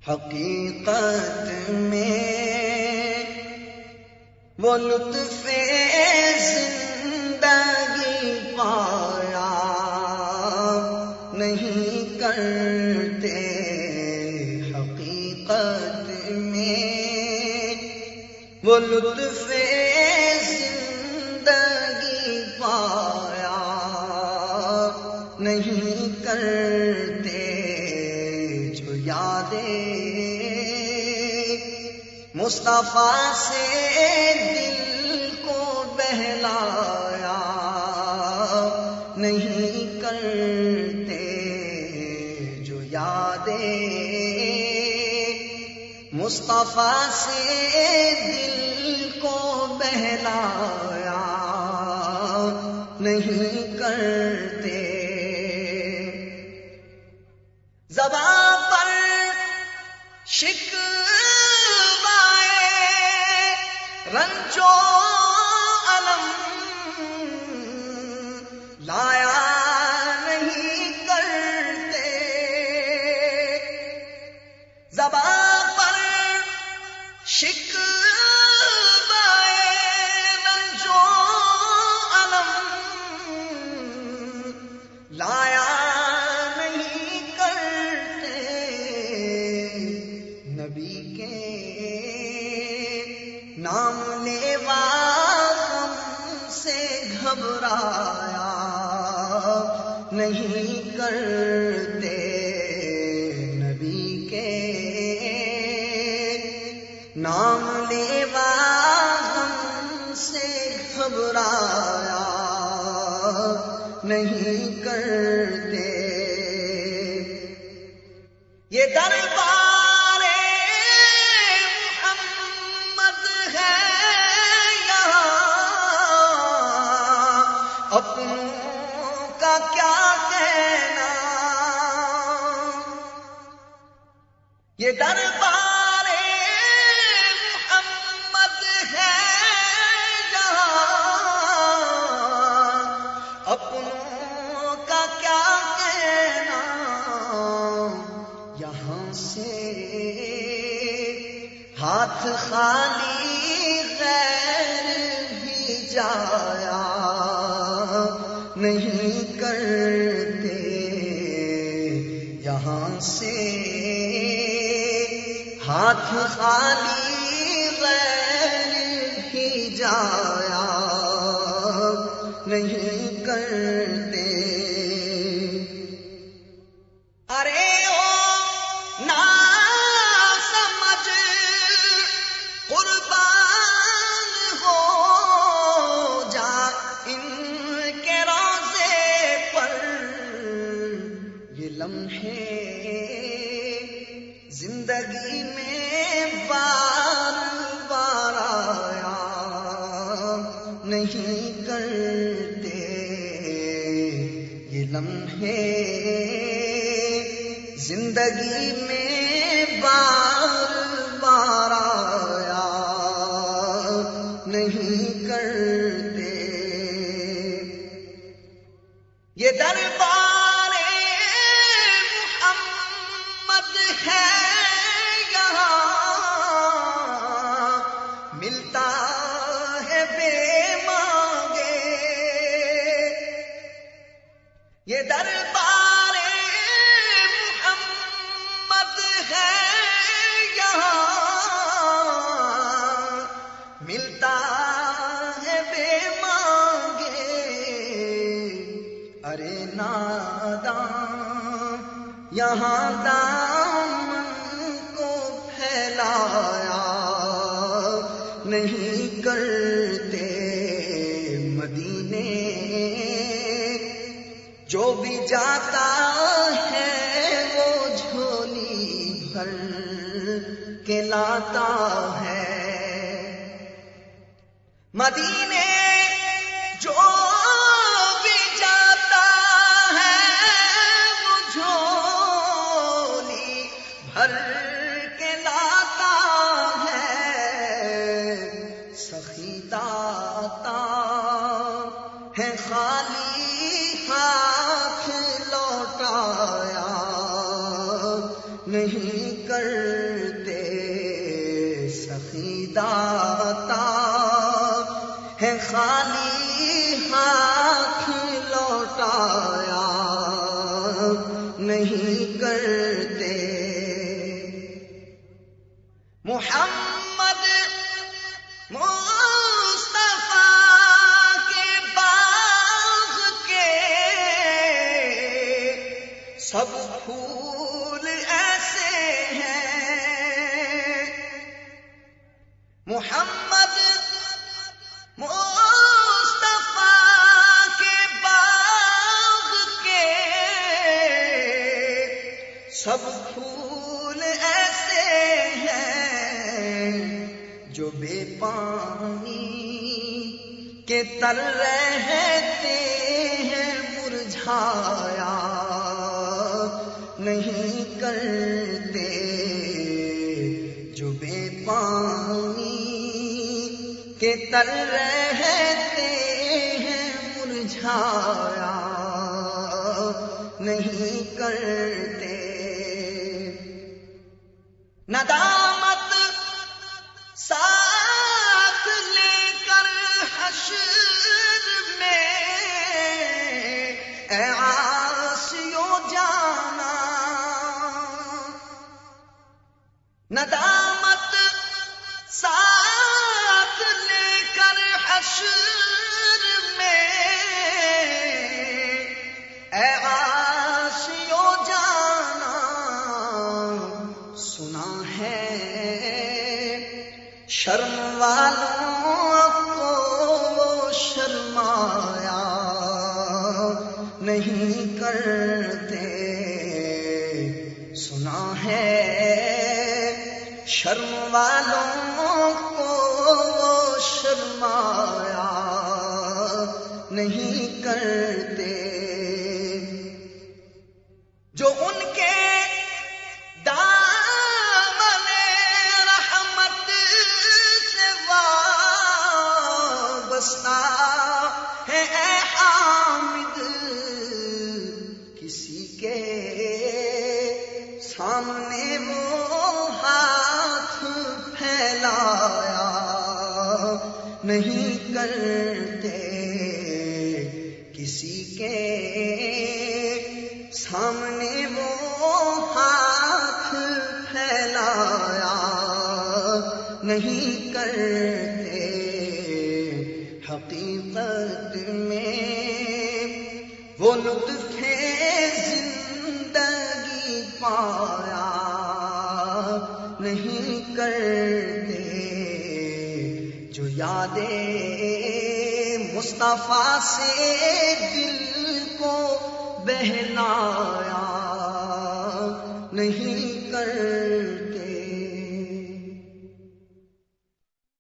حقیقت میں وہ لطف زندگی پایا نہیں کرتے، حقیقت میں وہ لطف زندگی پایا نہیں کرتے، جو یادیں مصطفیٰ سے دل کو بہلایا نہیں کرتے، جو یادیں مصطفیٰ سے دل کو بہلایا نہیں کرتے، زباں پر رنج و الم لایا نہیں کرتے، زبان پر شکوائے رنج و الم لایا نہیں کرتے، نبی کے نام لیوا غم سے گھبرایا نہیں کرتے، نبی کے نام لیوا غم سے گھبرایا نہیں کرتے، یہ دربار اپنوں کا کیا کہنا، یہ دربار محمد ہے یہاں، اپنوں کا کیا کہنا، یہاں سے ہاتھ خالی غیر بھی جایا نہیں کرتے، یہاں سے ہاتھ خالی غیر ہی جایا نہیں کرتے، ارے او نا سمجھ قربان ہو جا ان لمحے زندگی میں بار بار آیا نہیں کرتے، یہ لمحے زندگی میں بار بار آیا نہیں کرتے، یہ دربار ہے یہاں ملتا ہے بے مانگے، یہ دربار محمد ہے یہاں ملتا ہے بے مانگے، ارے ناداں یہاں دامن کو پھیلایا نہیں کرتے، مدینے جو بھی جاتا ہے وہ جھولی بھر کے لاتا ہے، مدینے جو بھر کے لاتا ہے، سخی داتا ہے خالی ہاتھ لوٹایا نہیں کرتے سخی داتا ہے خالی ہاتھ لوٹایا نہیں کرتے. محمد مصطفیٰ کے باغ کے سب پھول ایسے ہیں. محمد مصطفیٰ کے باغ کے سب پھول ایسے ہیں جو بے پانی کے تر رہتے ہیں مرجھایا نہیں کرتے. جو بے پانی کے تر رہتے ہیں مرجھایا نہیں کرتے. ندامت ساتھ لے کر حشر میں اے عاصیو جانا. ندامت ساتھ لے کر حشر میں اے عاصیو جانا. سنا ہے شرم والوں کو شرمایا نہیں کرتے. سنا ہے شرم والوں کو شرمایا نہیں کرتے. جو ان کے دامن رحمت سے وابستہ ہے اے حامد کسی کے سامنے وہ ہاتھ پھیلایا نہیں کرتے. کسی کے سامنے وہ ہاتھ پھیلایا نہیں کرتے. حقیقت میں وہ لطف زندگی پایا نہیں کرتے. جو یادیں مصطفیٰ سے دل کو بہلایا نہیں کرتے.